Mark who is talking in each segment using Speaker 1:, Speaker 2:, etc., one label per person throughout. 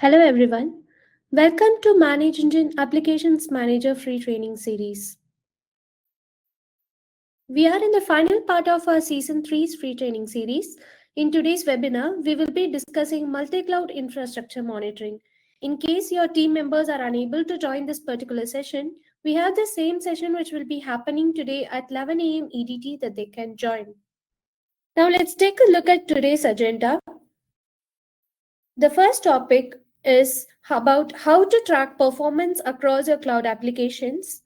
Speaker 1: Hello everyone. Welcome to ManageEngine Applications Manager free training series. We are in the final part of our Season 3's free training series. In today's webinar, we will be discussing multi-cloud infrastructure monitoring. In case your team members are unable to join this particular session, we have the same session which will be happening today at 11 a.m. EDT that they can join. Now let's take a look at today's agenda. The first topic is about how to track performance across your cloud applications.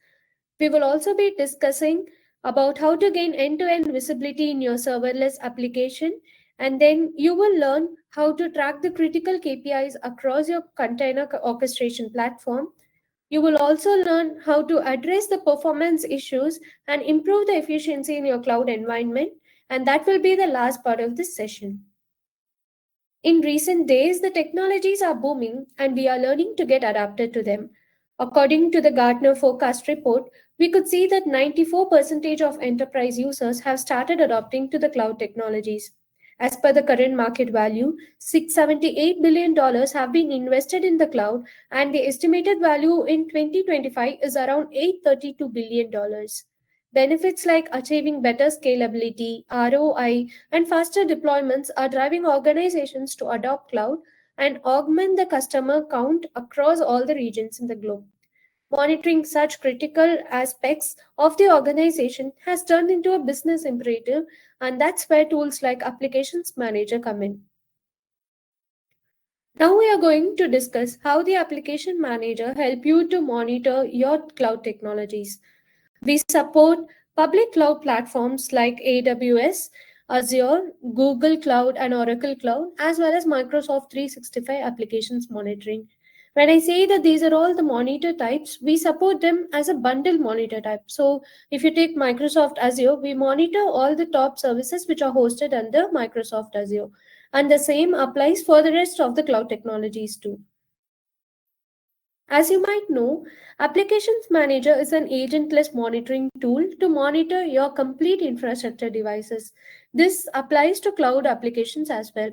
Speaker 1: We will also be discussing about how to gain end-to-end visibility in your serverless application, and then you will learn how to track the critical KPIs across your container orchestration platform. You will also learn how to address the performance issues and improve the efficiency in your cloud environment, and that will be the last part of this session. In recent days, the technologies are booming and we are learning to get adapted to them. According to the Gartner forecast report, we could see that 94% of enterprise users have started adopting to the cloud technologies. As per the current market value, $678 billion have been invested in the cloud, and the estimated value in 2025 is around $832 billion. Benefits like achieving better scalability, ROI, and faster deployments are driving organizations to adopt cloud and augment the customer count across all the regions in the globe. Monitoring such critical aspects of the organization has turned into a business imperative, and that's where tools like Applications Manager come in. Now we are going to discuss how the Application Manager help you to monitor your cloud technologies. We support public cloud platforms like AWS, Azure, Google Cloud, and Oracle Cloud, as well as Microsoft 365 applications monitoring. When I say that these are all the monitor types, we support them as a bundle monitor type. So if you take Microsoft Azure, we monitor all the top services which are hosted under Microsoft Azure. And the same applies for the rest of the cloud technologies too. As you might know, Applications Manager is an agentless monitoring tool to monitor your complete infrastructure devices. This applies to cloud applications as well.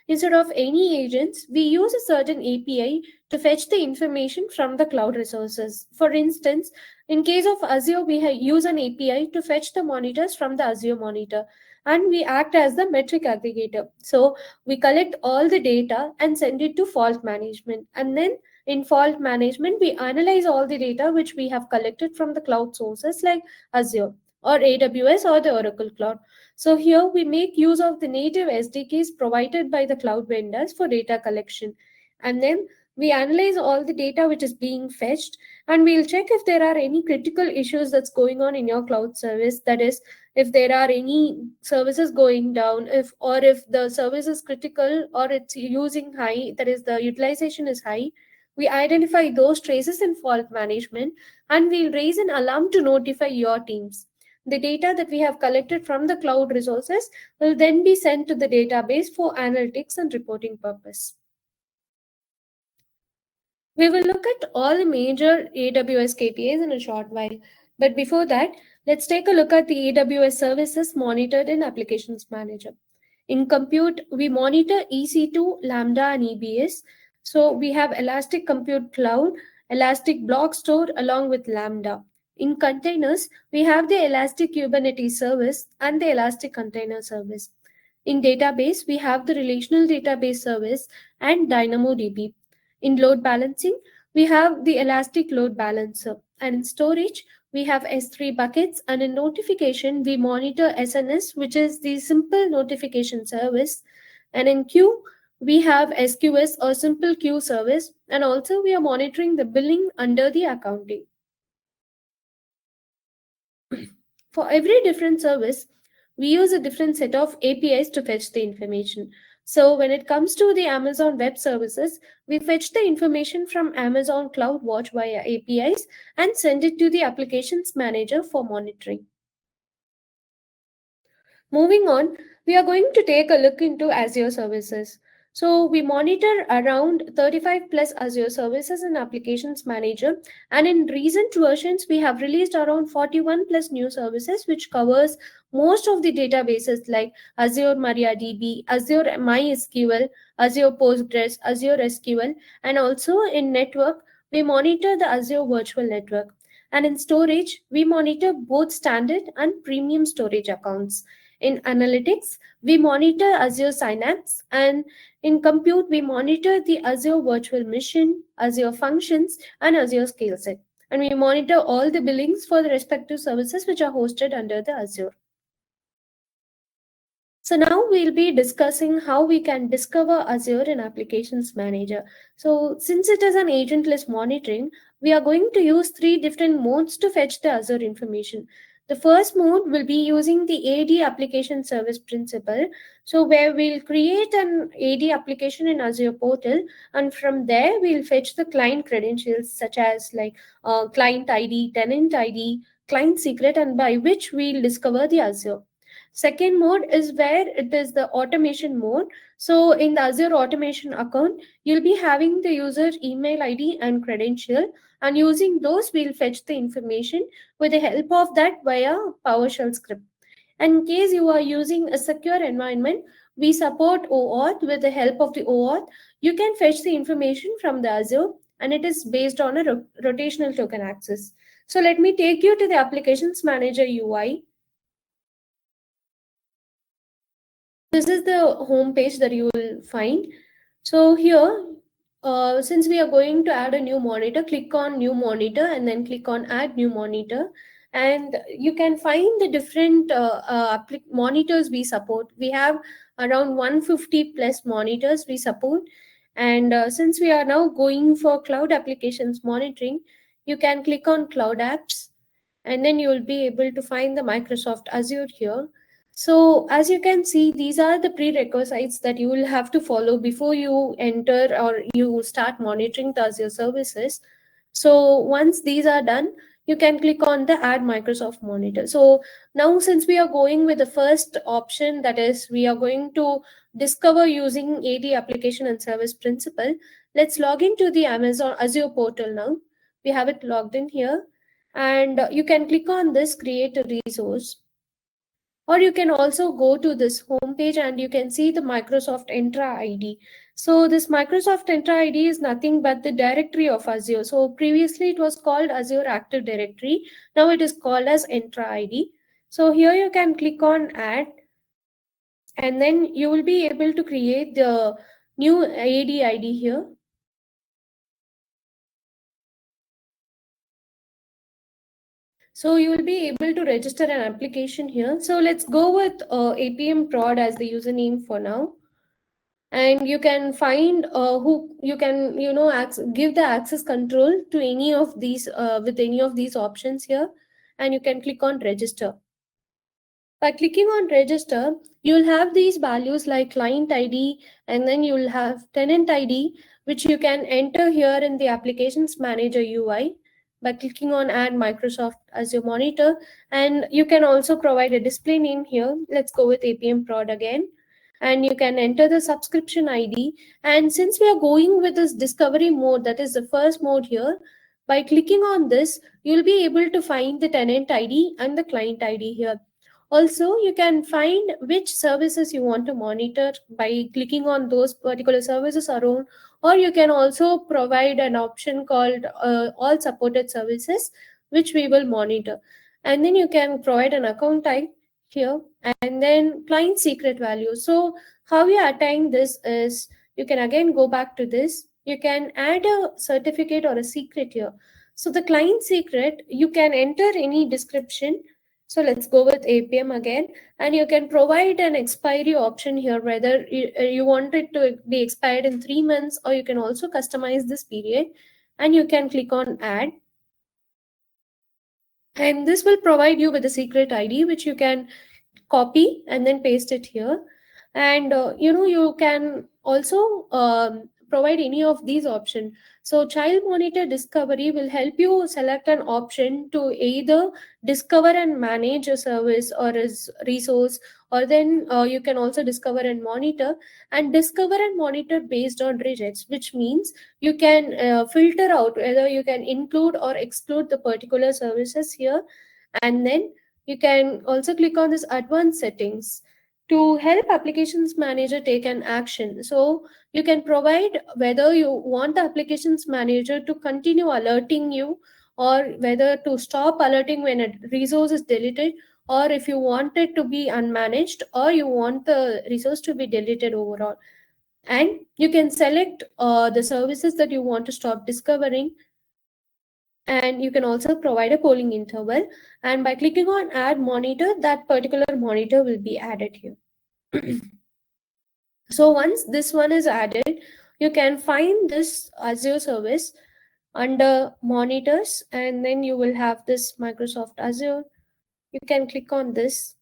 Speaker 1: Instead of any agents, we use a certain API to fetch the information from the cloud resources. For instance, in case of Azure, we use an API to fetch the monitors from the Azure monitor, and we act as the metric aggregator. So we collect all the data and send it to fault management, and then in fault management, we analyze all the data which we have collected from the cloud sources like Azure or AWS or the Oracle Cloud. So here we make use of the native SDKs provided by the cloud vendors for data collection. And then we analyze all the data which is being fetched, and we'll check if there are any critical issues that's going on in your cloud service. That is, if there are any services going down, if the service is critical or it's using high, that is the utilization is high, we identify those traces in fault management, and we'll raise an alarm to notify your teams. The data that we have collected from the cloud resources will then be sent to the database for analytics and reporting purpose. We will look at all the major AWS KPIs in a short while. But before that, let's take a look at the AWS services monitored in Applications Manager. In compute, we monitor EC2, Lambda, and EBS. So we have Elastic Compute Cloud, Elastic Block Store, along with Lambda. In containers, we have the Elastic Kubernetes Service and the Elastic Container Service. In database, we have the Relational Database Service and DynamoDB. In load balancing, we have the Elastic Load Balancer. And in storage, we have S3 buckets. And in notification, we monitor SNS, which is the simple notification service. And in queue, we have SQS or simple queue service. And also we are monitoring the billing under the accounting. For every different service, we use a different set of APIs to fetch the information. So when it comes to the Amazon Web Services, we fetch the information from Amazon CloudWatch via APIs and send it to the Applications Manager for monitoring. Moving on, we are going to take a look into Azure services. So we monitor around 35 plus Azure services in Applications Manager. And in recent versions, we have released around 41 plus new services, which covers most of the databases like Azure MariaDB, Azure MySQL, Azure Postgres, Azure SQL, and also in network, we monitor the Azure Virtual Network. And in storage, we monitor both standard and premium storage accounts. In analytics, we monitor Azure Synapse, and in compute, we monitor the Azure Virtual Machine, Azure Functions, and Azure Scaleset. And we monitor all the billings for the respective services which are hosted under the Azure. So now we'll be discussing how we can discover Azure in Applications Manager. So since it is an agentless monitoring, we are going to use 3 different modes to fetch the Azure information. The first mode will be using the AD application service principle. So where we'll create an AD application in Azure portal, and from there we'll fetch the client credentials such as like client ID, tenant ID, client secret, and by which we'll discover the Azure. Second mode is where it is the automation mode. So in the Azure automation account, you'll be having the user email ID and credential, and using those, we'll fetch the information with the help of that via PowerShell script. And in case you are using a secure environment, we support OAuth. With the help of the OAuth, you can fetch the information from the Azure, and it is based on a rotational token access. So let me take you to the Applications Manager UI. This is the home page that you will find. So here, since we are going to add a new monitor, click on new monitor and then click on add new monitor. And you can find the different monitors we support. We have around 150 plus monitors we support. And since we are now going for cloud applications monitoring, you can click on cloud apps, and then you will be able to find the Microsoft Azure here. So as you can see, these are the prerequisites that you will have to follow before you enter or you start monitoring the Azure services. So once these are done, you can click on the add Microsoft monitor. So now since we are going with the first option, that is we are going to discover using AD application and service principle, let's log into the Amazon Azure portal now. We have it logged in here, and you can click on this create a resource, or you can also go to this home page and you can see the Microsoft Entra ID. So this Microsoft Entra ID is nothing but the directory of Azure. So previously it was called Azure Active Directory. Now it is called as Entra ID. So here you can click on add, and then you will be able to create the new AD ID here. So you will be able to register an application here. So let's go with APM prod as the username for now. And you can find who you can, give the access control to any of these with any of these options here. And you can click on register. By clicking on register, you'll have these values like client ID, and then you'll have tenant ID, which you can enter here in the Applications Manager UI by clicking on add Microsoft Azure monitor. And you can also provide a display name here. Let's go with APM prod again. And you can enter the subscription ID. And since we are going with this discovery mode, that is the first mode here, by clicking on this, you'll be able to find the tenant ID and the client ID here. Also, you can find which services you want to monitor by clicking on those particular services around, or you can also provide an option called all supported services, which we will monitor. And then you can provide an account type here, and then client secret value. So how you attain this is, you can again go back to this. You can add a certificate or a secret here. So the client secret, you can enter any description. So let's go with APM again, and you can provide an expiry option here, whether you want it to be expired in 3 months, or you can also customize this period, and you can click on add. And this will provide you with a secret ID, which you can copy and then paste it here. And you can also provide any of these options. So child monitor discovery will help you select an option to either discover and manage a service or a resource, or then you can also discover and monitor, and discover and monitor based on rejects, which means you can filter out whether you can include or exclude the particular services here. And then you can also click on this advanced settings to help applications manager take an action. So you can provide whether you want the applications manager to continue alerting you, or whether to stop alerting when a resource is deleted, or if you want it to be unmanaged, or you want the resource to be deleted overall. And you can select the services that you want to stop discovering, and you can also provide a polling interval, and by clicking on add monitor, that particular monitor will be added here. So once this one is added, you can find this Azure service under monitors, and then you will have this Microsoft Azure. You can click on this,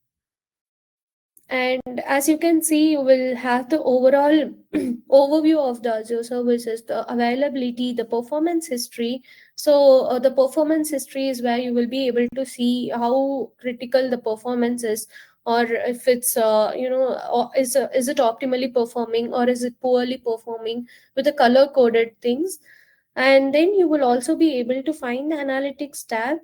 Speaker 1: and as you can see, you will have the overall overview of the Azure services, the availability, the performance history. So the performance history is where you will be able to see how critical the performance is, or if it's is it optimally performing, or is it poorly performing, with the color coded things. And then you will also be able to find the analytics tab,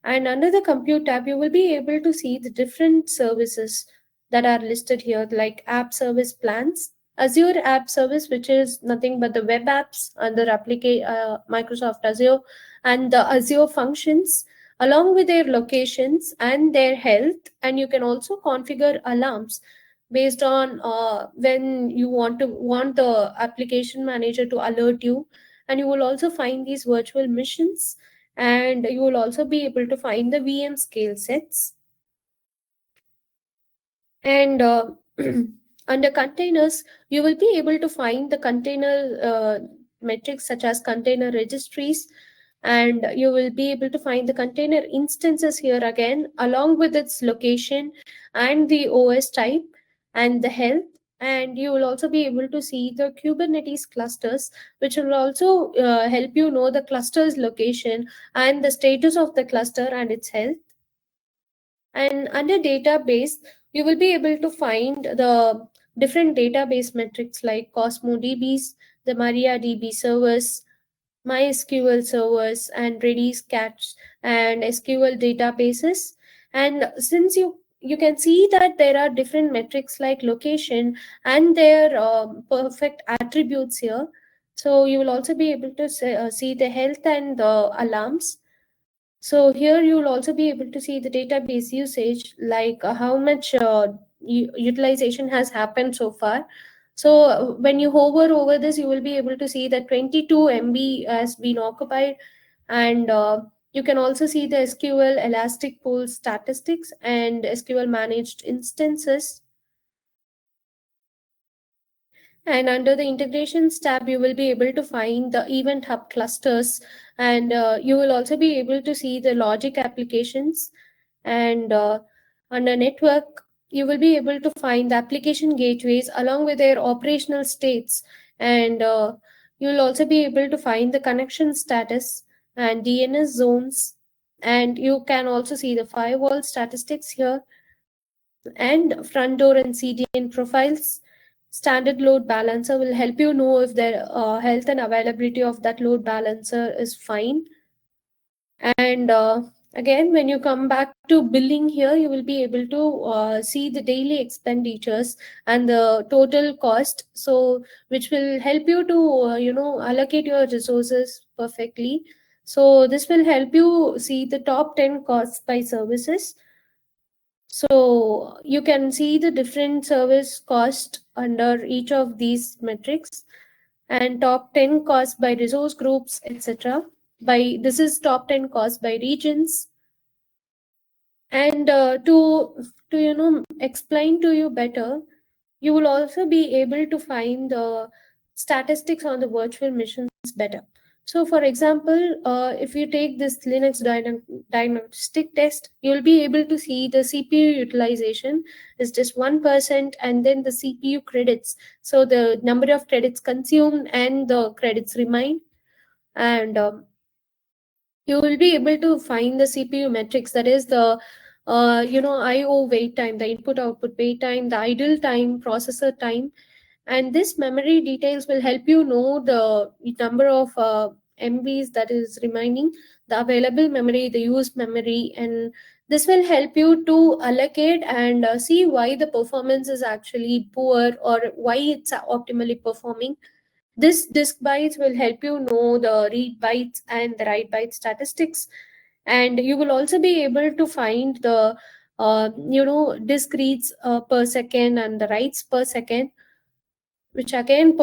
Speaker 1: and under the compute tab you will be able to see the different services that are listed here, like app service plans, Azure app service, which is nothing but the web apps under Microsoft Azure, and the Azure functions along with their locations and their health. And you can also configure alarms based on when you want the application manager to alert you. And you will also find these virtual missions, and you will also be able to find the VM scale sets. And under containers, you will be able to find the container metrics such as container registries, and you will be able to find the container instances here again, along with its location and the OS type and the health. And you will also be able to see the Kubernetes clusters, which will also help you know the cluster's location and the status of the cluster and its health. And under database, you will be able to find the different database metrics like CosmoDBs, the MariaDB servers, MySQL servers, and Redis cats and SQL databases. And since you can see that there are different metrics like location and their perfect attributes here. So you will also be able to see the health and the alarms. So here you will also be able to see the database usage, like how much utilization has happened so far. So when you hover over this, you will be able to see that 22 MB has been occupied, and you can also see the SQL Elastic Pool statistics and SQL managed instances. And under the integrations tab, you will be able to find the event hub clusters, and you will also be able to see the logic applications. And under network, you will be able to find the application gateways along with their operational states. And you will also be able to find the connection status and DNS zones. And you can also see the firewall statistics here, and front door and CDN profiles. Standard load balancer will help you know if the health and availability of that load balancer is fine. And again, when you come back to billing here, you will be able to see the daily expenditures and the total cost, so which will help you to allocate your resources perfectly. So this will help you see the top 10 costs by services. So you can see the different service cost under each of these metrics, and top 10 costs by resource groups, etc. This is top 10 costs by regions. And to explain to you better, you will also be able to find the statistics on the virtual missions better. So for example, if you take this Linux diagnostic test, you'll be able to see the CPU utilization is just 1%, and then the CPU credits. So the number of credits consumed and the credits remain. And you will be able to find the CPU metrics, that is the IO wait time, the input output wait time, the idle time, processor time, and this memory details will help you know the number of MBs that is remaining, the available memory, the used memory, and this will help you to allocate and see why the performance is actually poor or why it's optimally performing. This disk bytes will help you know the read bytes and the write byte statistics, and you will also be able to find the disk reads per second and the writes per second, which again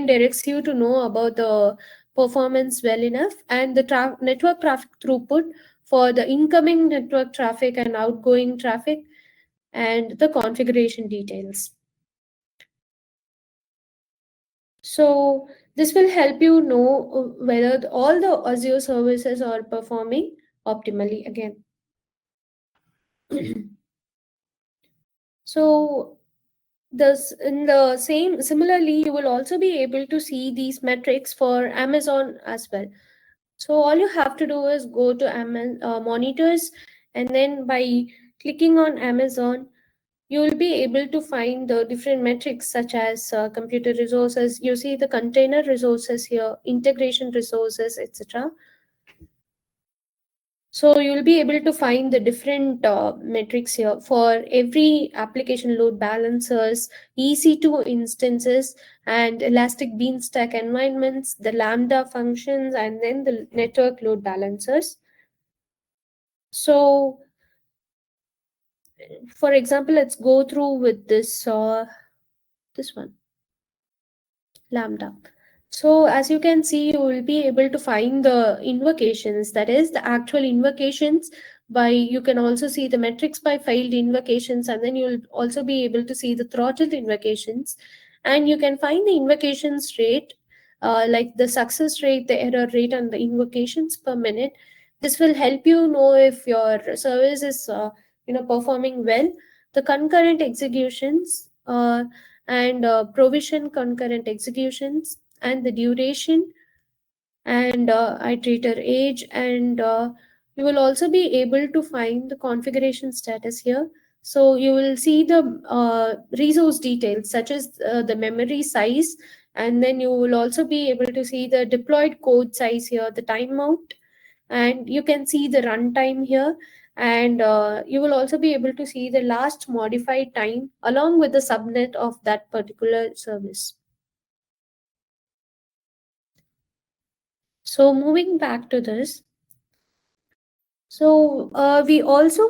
Speaker 1: directs you to know about the performance well enough, and the network traffic throughput for the incoming network traffic and outgoing traffic, and the configuration details. So this will help you know whether all the Azure services are performing optimally again. So similarly, you will also be able to see these metrics for Amazon as well. So all you have to do is go to monitors, and then by clicking on Amazon, you will be able to find the different metrics such as computer resources. You see the container resources here, integration resources, etc. So you'll be able to find the different metrics here for every application load balancers, EC2 instances, and elastic beanstalk environments, the Lambda functions, and then the network load balancers. So for example, let's go through with this one, Lambda. So as you can see, you will be able to find the invocations, that is the actual invocations. You can also see the metrics by failed invocations, and then you'll also be able to see the throttled invocations, and you can find the invocations rate, like the success rate, the error rate, and the invocations per minute. This will help you know if your service is performing well. The concurrent executions and provision concurrent executions, and the duration, and iterator age, and you will also be able to find the configuration status here. So you will see the resource details such as the memory size, and then you will also be able to see the deployed code size here, the timeout, and you can see the runtime here, and you will also be able to see the last modified time along with the subnet of that particular service. So moving back to this, so we also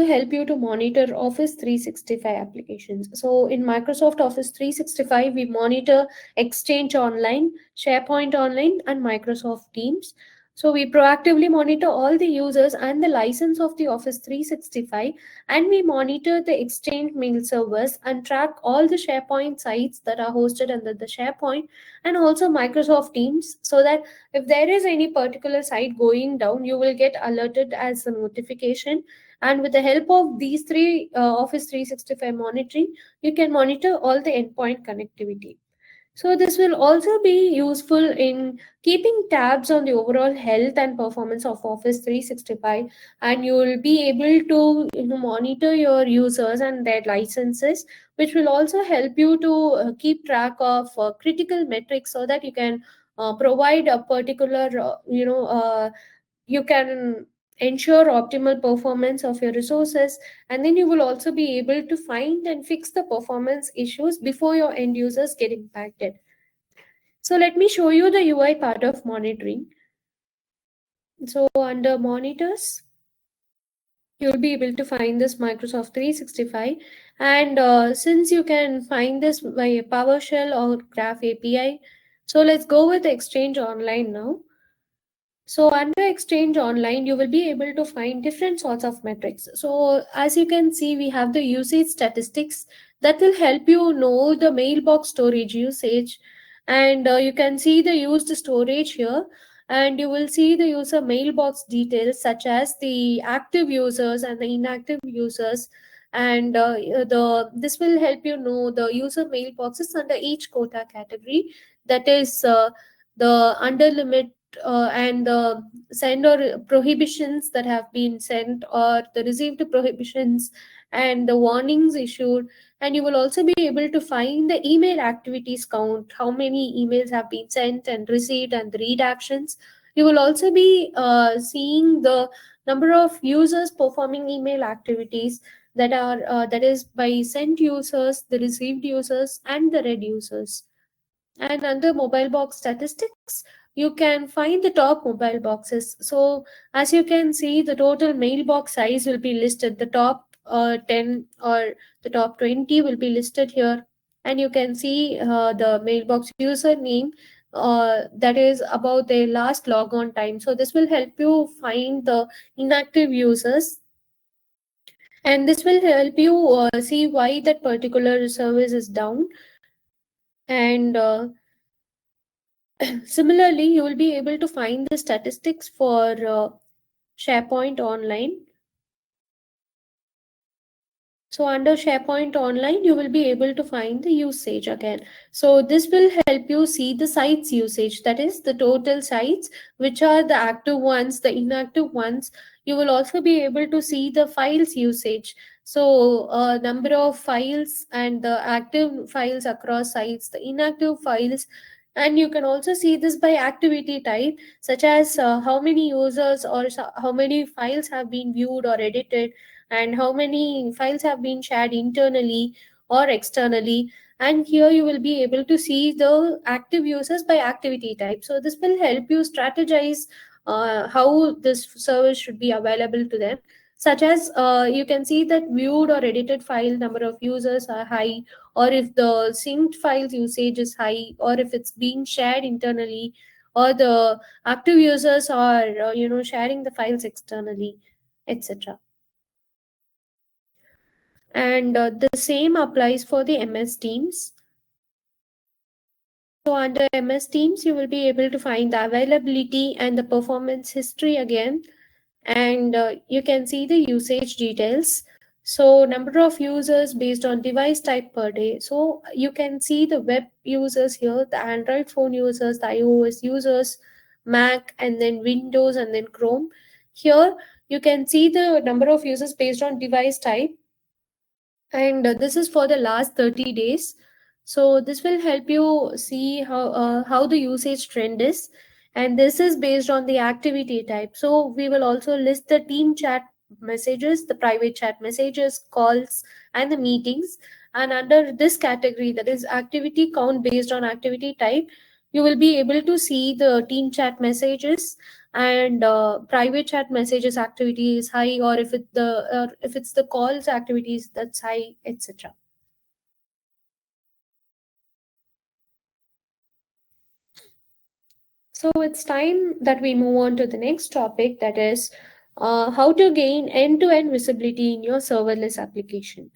Speaker 1: help you to monitor Office 365 applications. So in Microsoft Office 365, we monitor Exchange Online, SharePoint Online, and Microsoft Teams. So we proactively monitor all the users and the license of the Office 365, and we monitor the Exchange mail servers and track all the SharePoint sites that are hosted under the SharePoint, and also Microsoft Teams, so that if there is any particular site going down, you will get alerted as a notification. And with the help of these three Office 365 monitoring, you can monitor all the endpoint connectivity. So this will also be useful in keeping tabs on the overall health and performance of Office 365, and you will be able to monitor your users and their licenses, which will also help you to keep track of critical metrics, so that you can provide a particular you can ensure optimal performance of your resources, and then you will also be able to find and fix the performance issues before your end users get impacted. So let me show you the UI part of monitoring. So under monitors, you'll be able to find this Microsoft 365, and since you can find this by PowerShell or Graph API, so let's go with Exchange Online now. So under Exchange Online, you will be able to find different sorts of metrics. So as you can see, we have the usage statistics that will help you know the mailbox storage usage, And you can see the used storage here, and you will see the user mailbox details such as the active users and the inactive users. And the this will help you know the user mailboxes under each quota category, that is the under limit and the sender prohibitions that have been sent, or the received prohibitions and the warnings issued. And you will also be able to find the email activities count, how many emails have been sent and received, and the read actions. You will also be seeing the number of users performing email activities, that is by sent users, the received users, and the read users. And under mobile box statistics, you can find the top mobile boxes. So as you can see, the total mailbox size will be listed. The top 10 or the top 20 will be listed here. And you can see the mailbox username that is about their last logon time. So this will help you find the inactive users, and this will help you see why that particular service is down. And similarly, you will be able to find the statistics for SharePoint Online. So under SharePoint Online, you will be able to find the usage again. So this will help you see the sites usage, that is the total sites, which are the active ones, the inactive ones. You will also be able to see the files usage. So number of files and the active files across sites, the inactive files. And you can also see this by activity type, such as how many users or how many files have been viewed or edited, and how many files have been shared internally or externally. And here you will be able to see the active users by activity type. So this will help you strategize how this service should be available to them, such as you can see that viewed or edited file number of users are high, or if the synced files usage is high, or if it's being shared internally, or the active users are sharing the files externally, etc. And the same applies for the MS Teams. So under MS Teams, you will be able to find the availability and the performance history again. And you can see the usage details. So number of users based on device type per day. So you can see the web users here, the Android phone users, the iOS users, Mac, and then Windows, and then Chrome. Here you can see the number of users based on device type, and this is for the last 30 days. So this will help you see how the usage trend is, and this is based on the activity type. So we will also list the team chat messages, the private chat messages, calls, and the meetings. And under this category, that is activity count based on activity type, you will be able to see the team chat messages, and private chat messages activity is high, or if it's the calls activities that's high, etc. So it's time that we move on to the next topic, that is how to gain end-to-end visibility in your serverless application.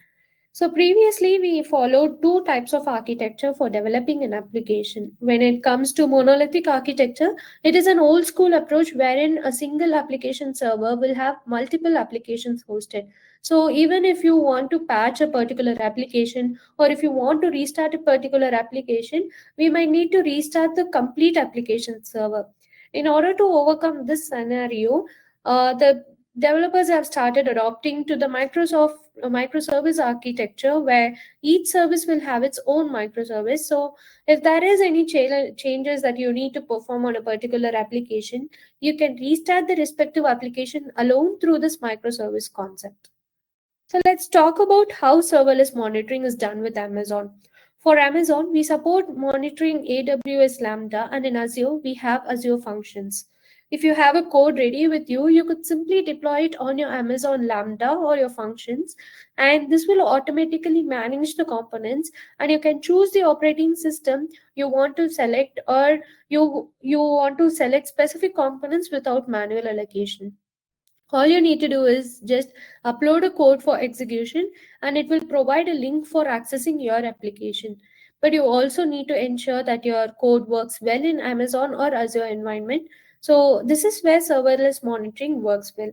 Speaker 1: So previously we followed two types of architecture for developing an application. When it comes to monolithic architecture, it is an old school approach wherein a single application server will have multiple applications hosted. So even if you want to patch a particular application, or if you want to restart a particular application, we might need to restart the complete application server. In order to overcome this scenario, the developers have started adopting to the Microsoft microservice architecture, where each service will have its own microservice. So if there is any changes that you need to perform on a particular application, you can restart the respective application alone through this microservice concept. So let's talk about how serverless monitoring is done with Amazon. For Amazon, we support monitoring AWS Lambda, and in Azure, we have Azure Functions. If you have a code ready with you, you could simply deploy it on your Amazon Lambda or your functions, and this will automatically manage the components, and you can choose the operating system you want to select, or you want to select specific components without manual allocation. All you need to do is just upload a code for execution, and it will provide a link for accessing your application. but you also need to ensure that your code works well in Amazon or Azure environment. So this is where serverless monitoring works well.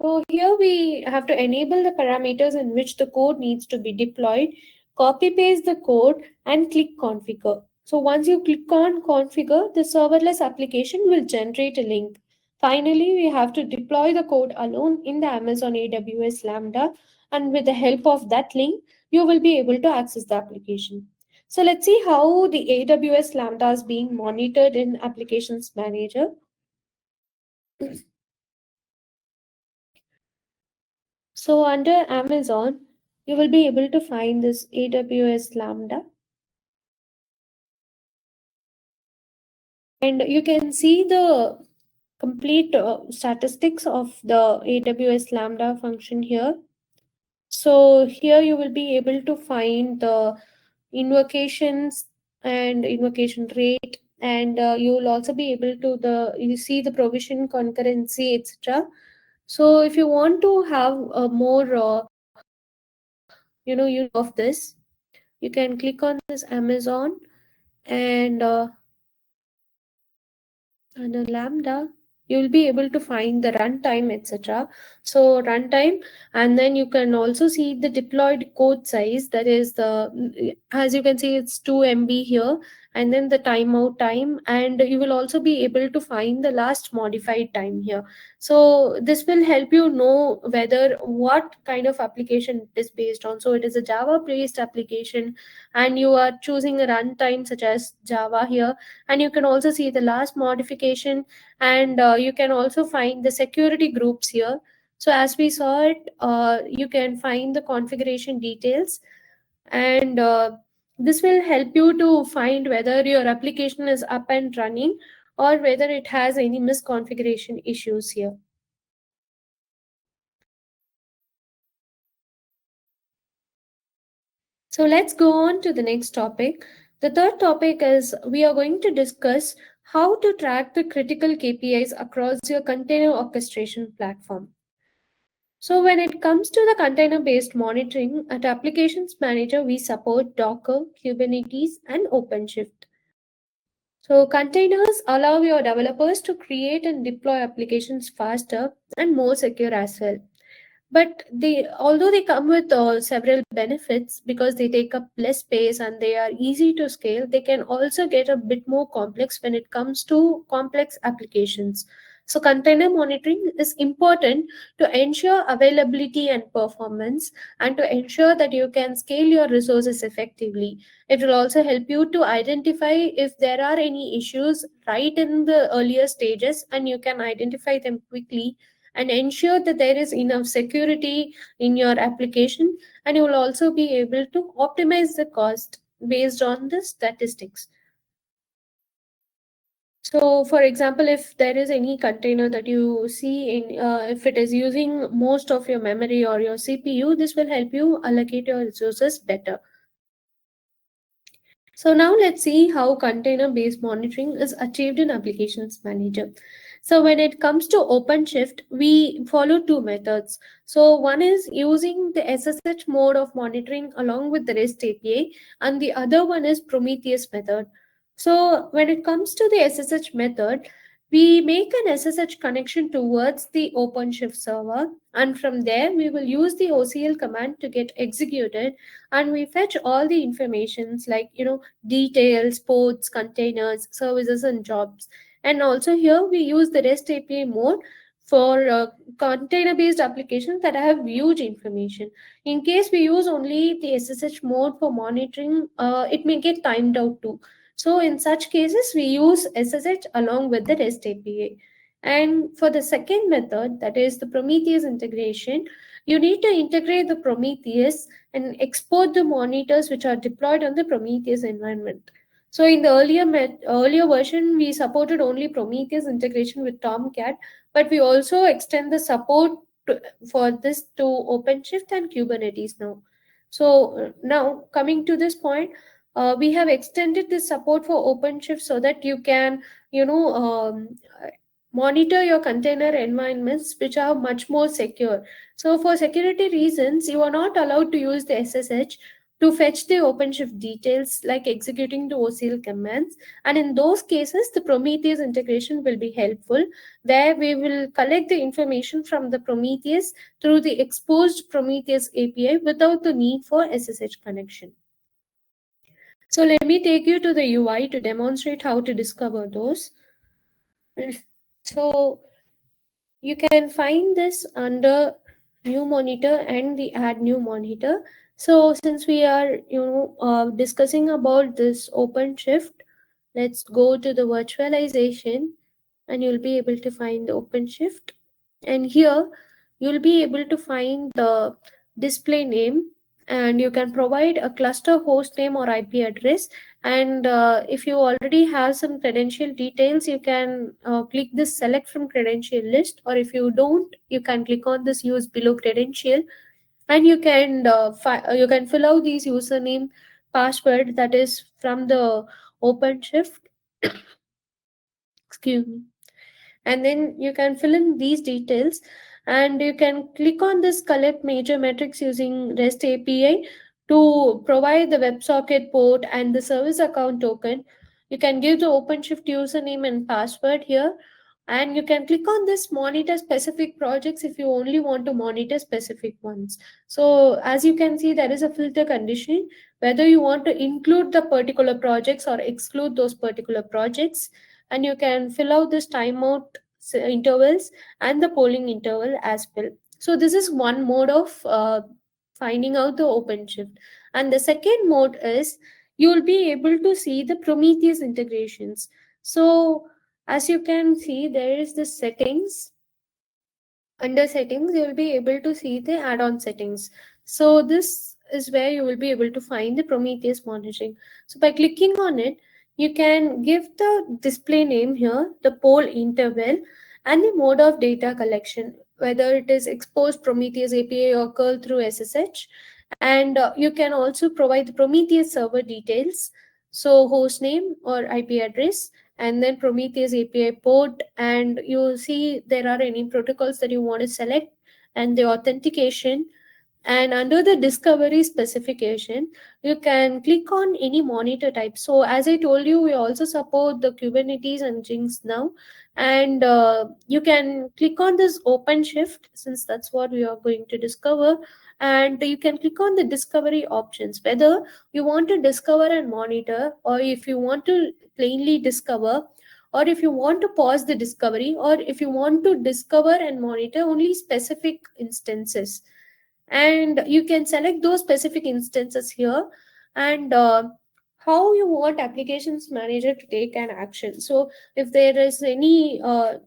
Speaker 1: So here we have to enable the parameters in which the code needs to be deployed, copy paste the code and click configure. So once you click on configure, the serverless application will generate a link. Finally, we have to deploy the code alone in the Amazon AWS Lambda, and with the help of that link, you will be able to access the application. So let's see how the AWS Lambda is being monitored in Applications Manager. So under Amazon, you will be able to find this AWS Lambda. And you can see the complete statistics of the AWS Lambda function here. So here you will be able to find the invocations and invocation rate, and you will also be able to you see the provision concurrency, etc. So if you want to have a more use of this, you can click on this Amazon and under Lambda, you will be able to find the runtime, etc. So runtime, and then you can also see the deployed code size. That is as you can see, it's 2 MB here, and then the timeout time, and you will also be able to find the last modified time here. So this will help you know whether what kind of application it is based on. So it is a Java based application, and you are choosing a runtime such as Java here, and you can also see the last modification, and you can also find the security groups here. So as we saw it, you can find the configuration details, and this will help you to find whether your application is up and running or whether it has any misconfiguration issues here. So let's go on to the next topic. The third topic is we are going to discuss how to track the critical KPIs across your container orchestration platform. So when it comes to the container-based monitoring, at Applications Manager, we support Docker, Kubernetes, and OpenShift. So containers allow your developers to create and deploy applications faster and more secure as well. But although they come with several benefits because they take up less space and they are easy to scale, they can also get a bit more complex when it comes to complex applications. So container monitoring is important to ensure availability and performance, and to ensure that you can scale your resources effectively. It will also help you to identify if there are any issues right in the earlier stages, and you can identify them quickly and ensure that there is enough security in your application, and you will also be able to optimize the cost based on the statistics. So for example, if there is any container that you see in if it is using most of your memory or your CPU, this will help you allocate your resources better. So now let's see how container-based monitoring is achieved in Applications Manager. So when it comes to OpenShift, we follow two methods. So one is using the SSH mode of monitoring along with the REST API, and the other one is Prometheus method. So when it comes to the SSH method, we make an SSH connection towards the OpenShift server, and from there we will use the OCL command to get executed, and we fetch all the informations like details, ports, containers, services, and jobs. And also here we use the REST API mode for container based applications that have huge information. In case we use only the SSH mode for monitoring, it may get timed out too. So in such cases, we use SSH along with the REST API. And for the second method, that is the Prometheus integration, you need to integrate the Prometheus and export the monitors which are deployed on the Prometheus environment. So in the earlier version, we supported only Prometheus integration with Tomcat, but we also extend the support for this to OpenShift and Kubernetes now. So now coming to this point, we have extended this support for OpenShift so that you can, monitor your container environments which are much more secure. So for security reasons, you are not allowed to use the SSH, to fetch the OpenShift details like executing the OCL commands. And in those cases, the Prometheus integration will be helpful, where we will collect the information from the Prometheus through the exposed Prometheus API without the need for SSH connection. So let me take you to the UI to demonstrate how to discover those. So you can find this under new monitor and the add new monitor. So since we are discussing about this OpenShift, let's go to the virtualization and you'll be able to find the OpenShift. And here you'll be able to find the display name, and you can provide a cluster host name or IP address. And if you already have some credential details, you can click this select from credential list, or if you don't, you can click on this use below credential, and you can fill out these username password that is from the OpenShift. Excuse me. And then you can fill in these details, and you can click on this collect major metrics using REST API to provide the WebSocket port and the service account token. You can give the OpenShift username and password here, and you can click on this monitor specific projects if you only want to monitor specific ones. So as you can see, there is a filter condition whether you want to include the particular projects or exclude those particular projects, and you can fill out this timeout intervals and the polling interval as well. So this is one mode of finding out the OpenShift. And the second mode is you will be able to see the Prometheus integrations. So as you can see, there is the settings. Under settings, you will be able to see the add-on settings. So this is where you will be able to find the Prometheus monitoring. So by clicking on it, you can give the display name here, the poll interval, and the mode of data collection, whether it is exposed Prometheus API or curl through SSH. And you can also provide the Prometheus server details, so host name or IP address, and then Prometheus API port, and you see there are any protocols that you want to select, and the authentication. And under the discovery specification, you can click on any monitor type. So as I told you, we also support the Kubernetes and Jinx now. And you can click on this OpenShift, since that's what we are going to discover. And you can click on the discovery options, whether you want to discover and monitor, or if you want to plainly discover, or if you want to pause the discovery, or if you want to discover and monitor only specific instances. And you can select those specific instances here, and how you want applications manager to take an action. So if there is any or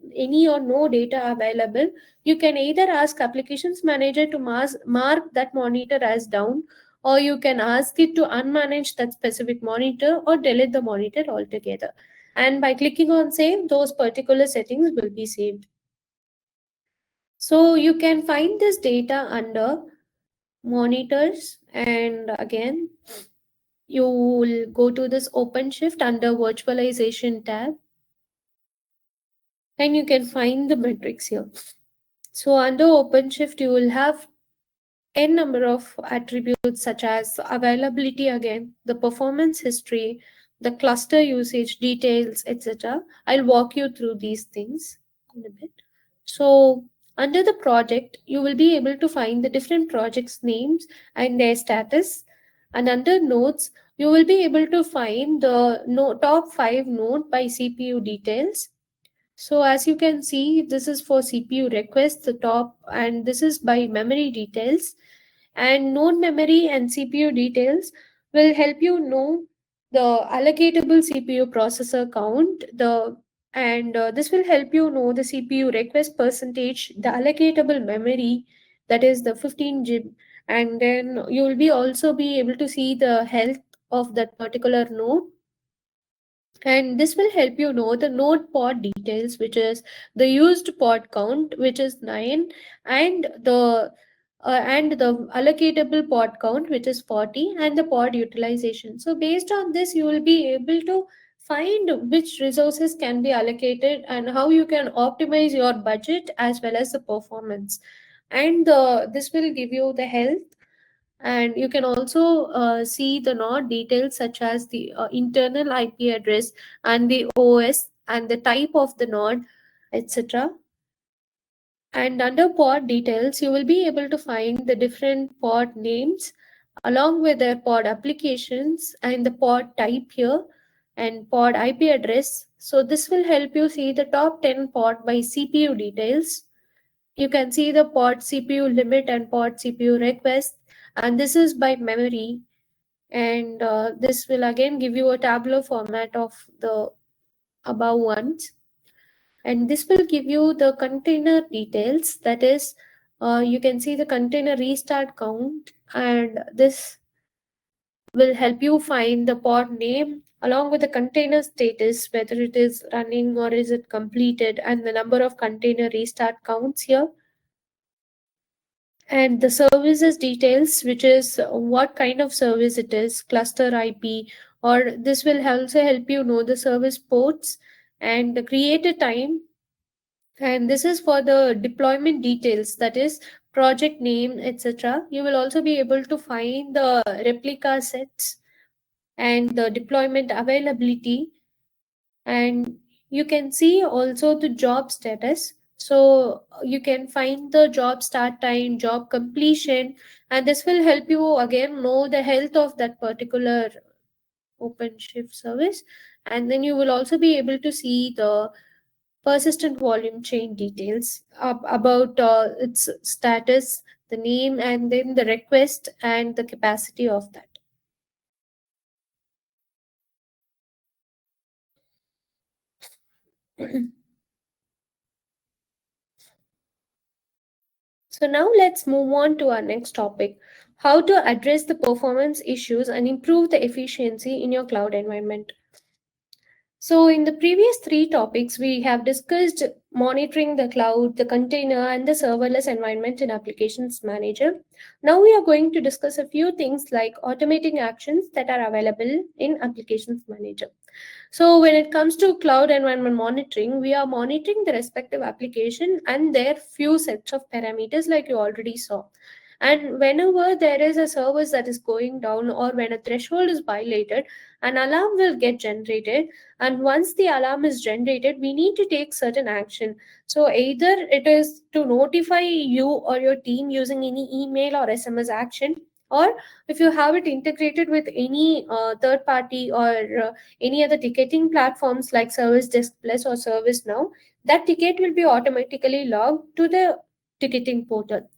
Speaker 1: no data available, you can either ask applications manager to mark that monitor as down, or you can ask it to unmanage that specific monitor or delete the monitor altogether. And by clicking on save, those particular settings will be saved. So you can find this data under monitors, and again you will go to this OpenShift under virtualization tab, and you can find the metrics here. So under OpenShift you will have n number of attributes such as availability, again the performance history, the cluster usage details, etc. I'll walk you through these things in a bit. So under the project, you will be able to find the different projects names and their status. And under nodes, you will be able to find the top 5 node by CPU details. So as you can see, this is for CPU requests, the top, and this is by memory details. And node memory and CPU details will help you know the allocatable CPU processor count, this will help you know the CPU request percentage, the allocatable memory, that is the 15 GB, and then you will be also be able to see the health of that particular node. And this will help you know the node pod details, which is the used pod count, which is 9, and the allocatable pod count, which is 40, and the pod utilization. So based on this, you will be able to find which resources can be allocated and how you can optimize your budget as well as the performance. And this will give you the health And you can also see the node details such as the internal IP address and the OS and the type of the node, etc. And under pod details, you will be able to find the different pod names along with their pod applications and the pod type here and pod IP address. So this will help you see the top 10 pod by CPU details. You can see the pod CPU limit and pod CPU request, and this is by memory. And this will again give you a tabular format of the above ones. And this will give you the container details, that is, you can see the container restart count, and this will help you find the pod name along with the container status, whether it is running or is it completed, and the number of container restart counts here. And the services details, which is what kind of service it is, cluster IP, or this will also help you know the service ports and the created time. And this is for the deployment details, that is project name, etc. You will also be able to find the replica sets and the deployment availability. And you can see also the job status. So you can find the job start time, job completion, and this will help you again know the health of that particular OpenShift service. And then you will also be able to see the persistent volume chain details about its status, the name, and then the request and the capacity of that. So now let's move on to our next topic, how to address the performance issues and improve the efficiency in your cloud environment. So in the previous three topics, we have discussed monitoring the cloud, the container, and the serverless environment in Applications Manager. Now we are going to discuss a few things like automating actions that are available in Applications Manager. So when it comes to cloud environment monitoring, we are monitoring the respective application and their few sets of parameters like you already saw. And whenever there is a service that is going down or when a threshold is violated, an alarm will get generated. And once the alarm is generated, we need to take certain action. So either it is to notify you or your team using any email or SMS action, or if you have it integrated with any third party or any other ticketing platforms like Service Desk Plus or ServiceNow, that ticket will be automatically logged to the ticketing portal.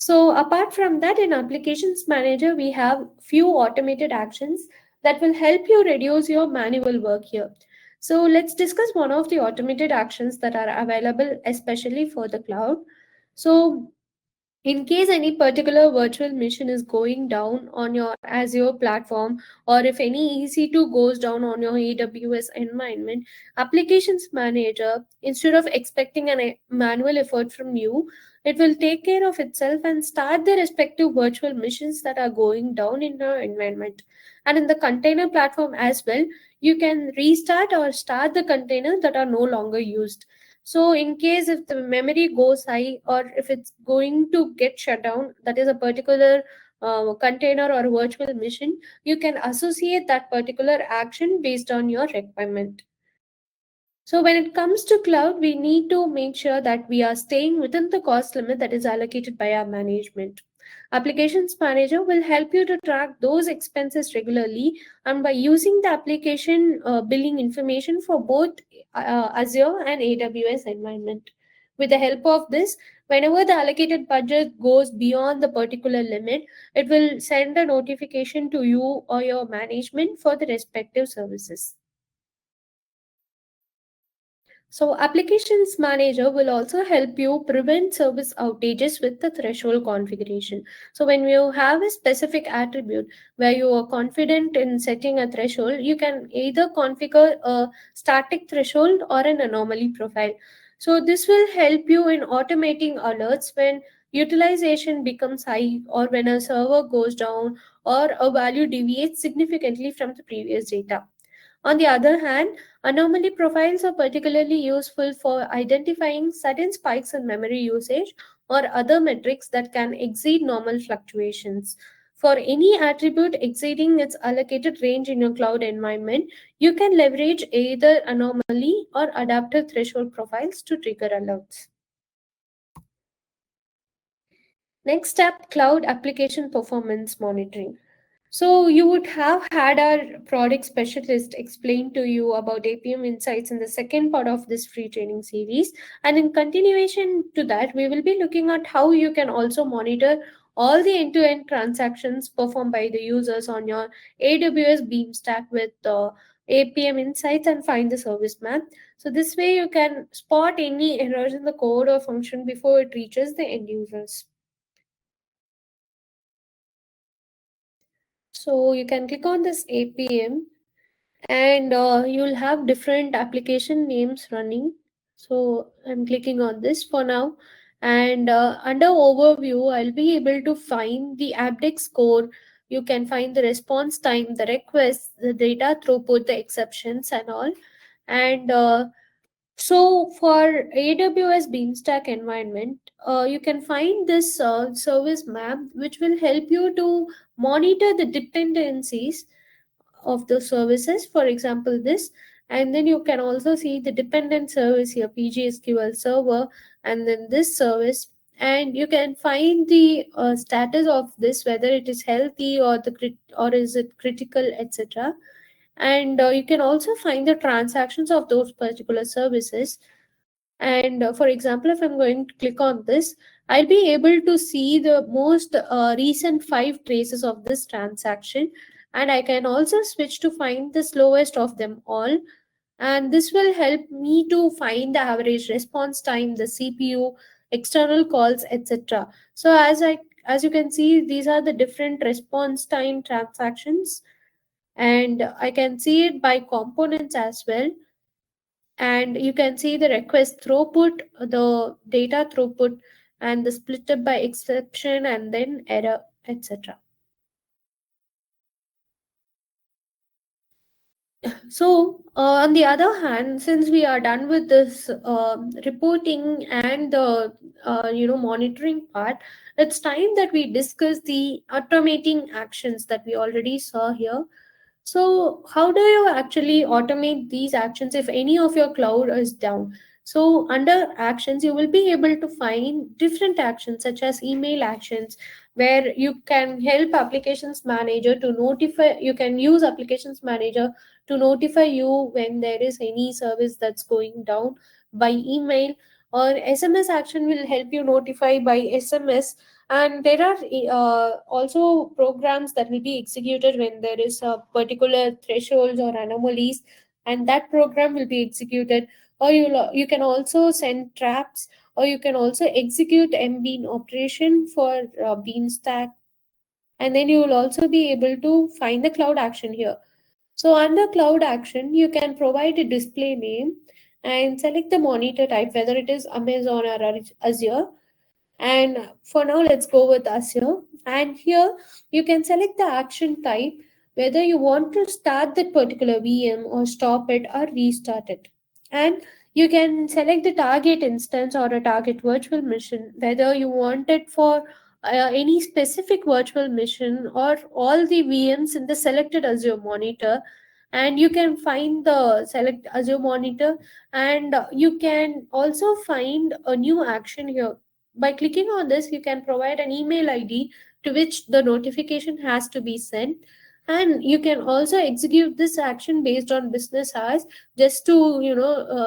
Speaker 1: So apart from that, in Applications Manager, we have few automated actions that will help you reduce your manual work here. So let's discuss one of the automated actions that are available, especially for the cloud. So in case any particular virtual machine is going down on your Azure platform, or if any EC2 goes down on your AWS environment, Applications Manager, instead of expecting a manual effort from you, it will take care of itself and start the respective virtual machines that are going down in your environment. And in the container platform as well, you can restart or start the containers that are no longer used. So in case if the memory goes high or if it's going to get shut down, that is a particular container or virtual machine, you can associate that particular action based on your requirement. So when it comes to cloud, we need to make sure that we are staying within the cost limit that is allocated by our management. Applications Manager will help you to track those expenses regularly, and by using the application billing information for both Azure and AWS environment. With the help of this, whenever the allocated budget goes beyond the particular limit, it will send a notification to you or your management for the respective services. So Applications Manager will also help you prevent service outages with the threshold configuration. So when you have a specific attribute where you are confident in setting a threshold, you can either configure a static threshold or an anomaly profile. So this will help you in automating alerts when utilization becomes high or when a server goes down or a value deviates significantly from the previous data. On the other hand, anomaly profiles are particularly useful for identifying sudden spikes in memory usage or other metrics that can exceed normal fluctuations. For any attribute exceeding its allocated range in your cloud environment, you can leverage either anomaly or adaptive threshold profiles to trigger alerts. Next step, cloud application performance monitoring. So you would have had our product specialist explain to you about APM insights in the second part of this free training series. And in continuation to that, we will be looking at how you can also monitor all the end-to-end transactions performed by the users on your AWS Beam stack with APM insights and find the service map. So this way you can spot any errors in the code or function before it reaches the end users. So you can click on this APM and you'll have different application names running. So I'm clicking on this for now, and under overview I'll be able to find the abdex score. You can find the response time, the requests, the data throughput, the exceptions and all. And so for AWS Beamstack environment, you can find this service map which will help you to monitor the dependencies of the services, for example this. And then you can also see the dependent service here, PGSQL server, and then this service. And you can find the status of this, whether it is healthy or or is it critical, etc. And you can also find the transactions of those particular services. And for example, if I'm going to click on this, I'll be able to see the most recent 5 traces of this transaction. And I can also switch to find the slowest of them all. And this will help me to find the average response time, the CPU, external calls, etc. So as you can see, these are the different response time transactions, and I can see it by components as well. And you can see the request throughput, the data throughput, and the split up by exception and then error, etc. So on the other hand, since we are done with this reporting and the monitoring part, it's time that we discuss the automating actions that we already saw here. So how do you actually automate these actions if any of your cloud is down? So under actions, you will be able to find different actions such as email actions, where you can help applications manager to notify, you can use applications manager to notify you when there is any service that's going down by email. Or SMS action will help you notify by SMS. And there are also programs that will be executed when there is a particular thresholds or anomalies, and that program will be executed. Or you can also send traps, or you can also execute mbean operation for beanstack. And then you will also be able to find the cloud action here. So under cloud action, you can provide a display name and select the monitor type, whether it is Amazon or Azure. And for now, let's go with Azure. And here you can select the action type, whether you want to start that particular VM or stop it or restart it. And you can select the target instance or a target virtual machine, whether you want it for any specific virtual machine or all the VMs in the selected Azure monitor. And you can find the select Azure monitor, and you can also find a new action here. By clicking on this, you can provide an email ID to which the notification has to be sent. And you can also execute this action based on business hours, just to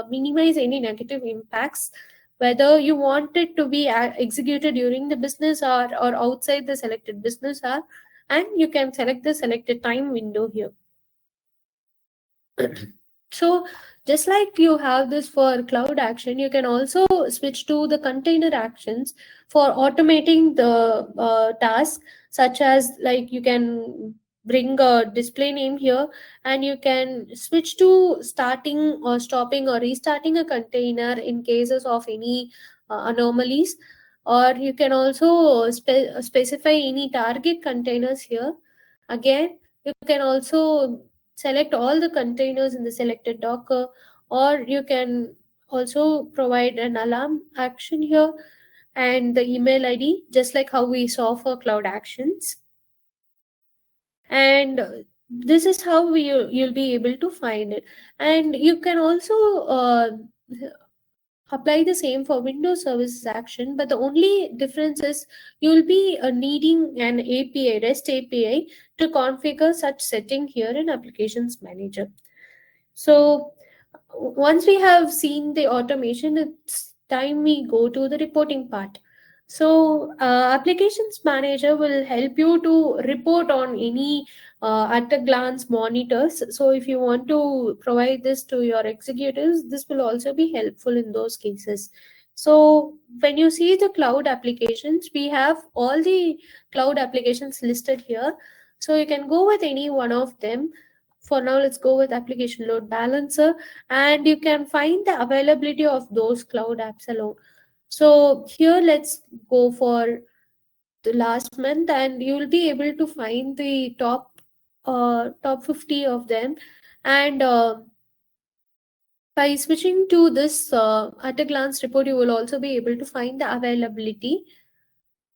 Speaker 1: minimize any negative impacts, whether you want it to be executed during the business hour or outside the selected business hour. And you can select the selected time window here. So just like you have this for cloud action, you can also switch to the container actions for automating the task, such as like you can bring a display name here, and you can switch to starting or stopping or restarting a container in cases of any anomalies. Or you can also specify any target containers here. Again, you can also select all the containers in the selected Docker, or you can also provide an alarm action here and the email ID, just like how we saw for cloud actions. And this is how you'll be able to find it. And you can also apply the same for Windows Services Action, but the only difference is you'll be needing an API, REST API, to configure such setting here in Applications Manager. So once we have seen the automation, it's time we go to the reporting part. So Applications Manager will help you to report on any at a glance monitors. So if you want to provide this to your executives, this will also be helpful in those cases. So when you see the cloud applications, we have all the cloud applications listed here. So you can go with any one of them. For now, let's go with application load balancer, and you can find the availability of those cloud apps alone. So here, let's go for the last month, and you will be able to find the top 50 of them. And by switching to this at a glance report, you will also be able to find the availability,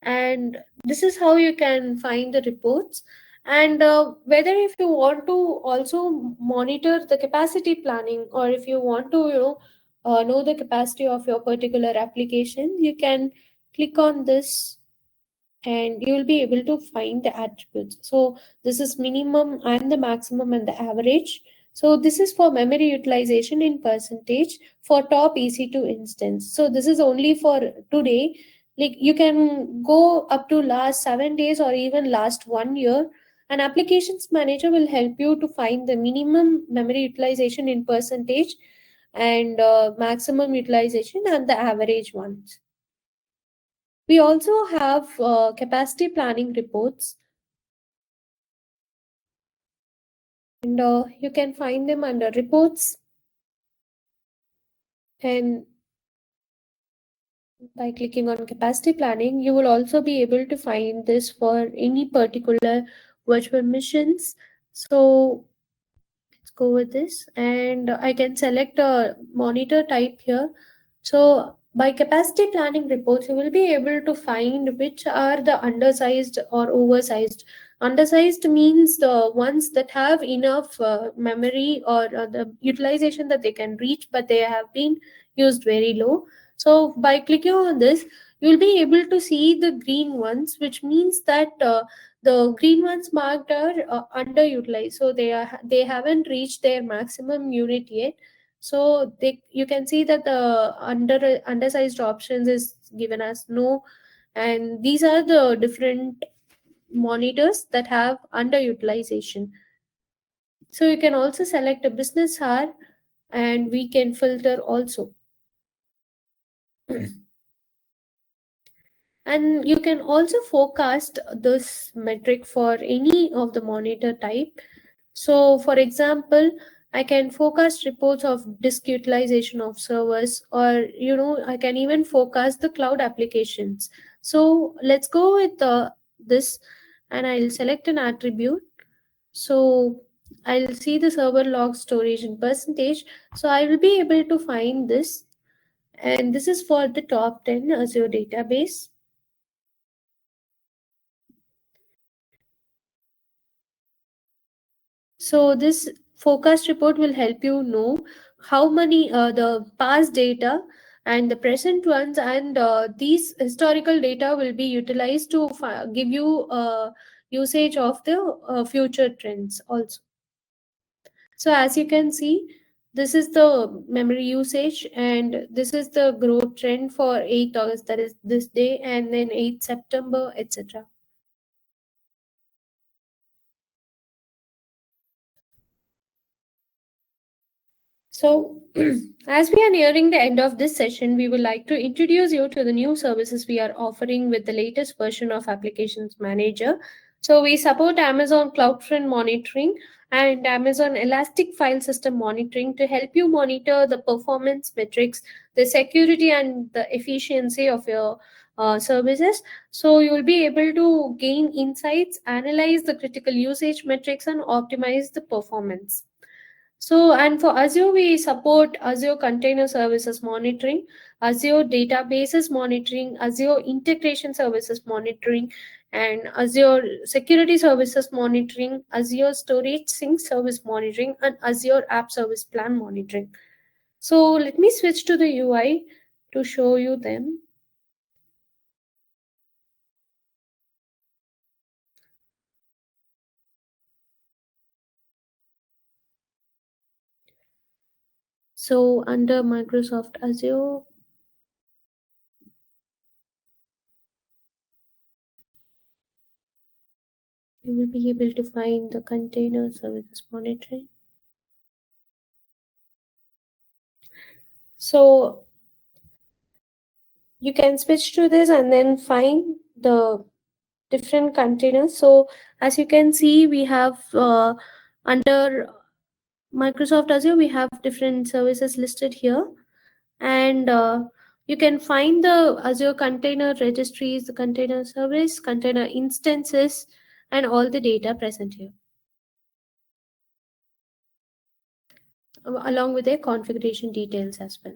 Speaker 1: and this is how you can find the reports. And whether if you want to also monitor the capacity planning, or if you want to know the capacity of your particular application, you can click on this and you will be able to find the attributes. So this is minimum and the maximum and the average. So this is for memory utilization in percentage for top EC2 instance. So this is only for today. Like you can go up to last 7 days or even last 1 year. An applications manager will help you to find the minimum memory utilization in percentage and maximum utilization and the average ones. We also have capacity planning reports, and you can find them under reports. And by clicking on capacity planning, you will also be able to find this for any particular virtual missions. So let's go with this, and I can select a monitor type here. So by capacity planning reports, you will be able to find which are the undersized or oversized. Undersized means the ones that have enough memory or the utilization that they can reach, but they have been used very low. So by clicking on this, you'll be able to see the green ones, which means that the green ones marked are underutilized. So they haven't reached their maximum unit yet. So you can see that the undersized options is given as no, and these are the different monitors that have underutilization. So you can also select a business hour, and we can filter also. And you can also forecast this metric for any of the monitor type. So for example, I can forecast reports of disk utilization of servers, or I can even forecast the cloud applications. So let's go with this, and I'll select an attribute. So I'll see the server log storage in percentage. So I will be able to find this, and this is for the top 10 Azure database. So this forecast report will help you know how many the past data and the present ones, and these historical data will be utilized to give you usage of the future trends also. So as you can see, this is the memory usage, and this is the growth trend for 8th August, that is this day, and then 8th September, etc. So, as we are nearing the end of this session, we would like to introduce you to the new services we are offering with the latest version of Applications Manager. So, we support Amazon CloudFront monitoring and Amazon Elastic File System monitoring to help you monitor the performance metrics, the security, and the efficiency of your services. So, you will be able to gain insights, analyze the critical usage metrics, and optimize the performance. So, and for Azure, we support Azure Container Services Monitoring, Azure Databases Monitoring, Azure Integration Services Monitoring, and Azure Security Services Monitoring, Azure Storage Sync Service Monitoring, and Azure App Service Plan Monitoring. So let me switch to the UI to show you them. So under Microsoft Azure, you will be able to find the container services monitoring. So you can switch to this and then find the different containers. So as you can see, we have under Microsoft Azure, we have different services listed here, and you can find the Azure container registries, the container service, container instances, and all the data present here, along with their configuration details as well.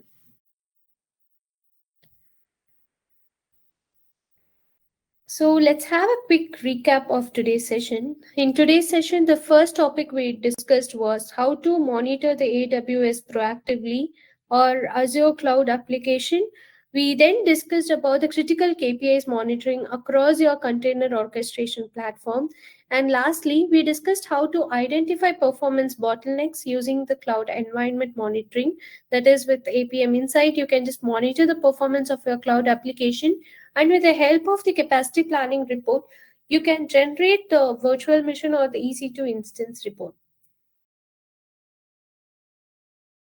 Speaker 1: So let's have a quick recap of today's session. In today's session, the first topic we discussed was how to monitor the AWS proactively or Azure Cloud application. We then discussed about the critical KPIs monitoring across your container orchestration platform. And lastly, we discussed how to identify performance bottlenecks using the cloud environment monitoring. That is, with APM Insight, you can just monitor the performance of your cloud application, and with the help of the capacity planning report, you can generate the virtual machine or the EC2 instance report.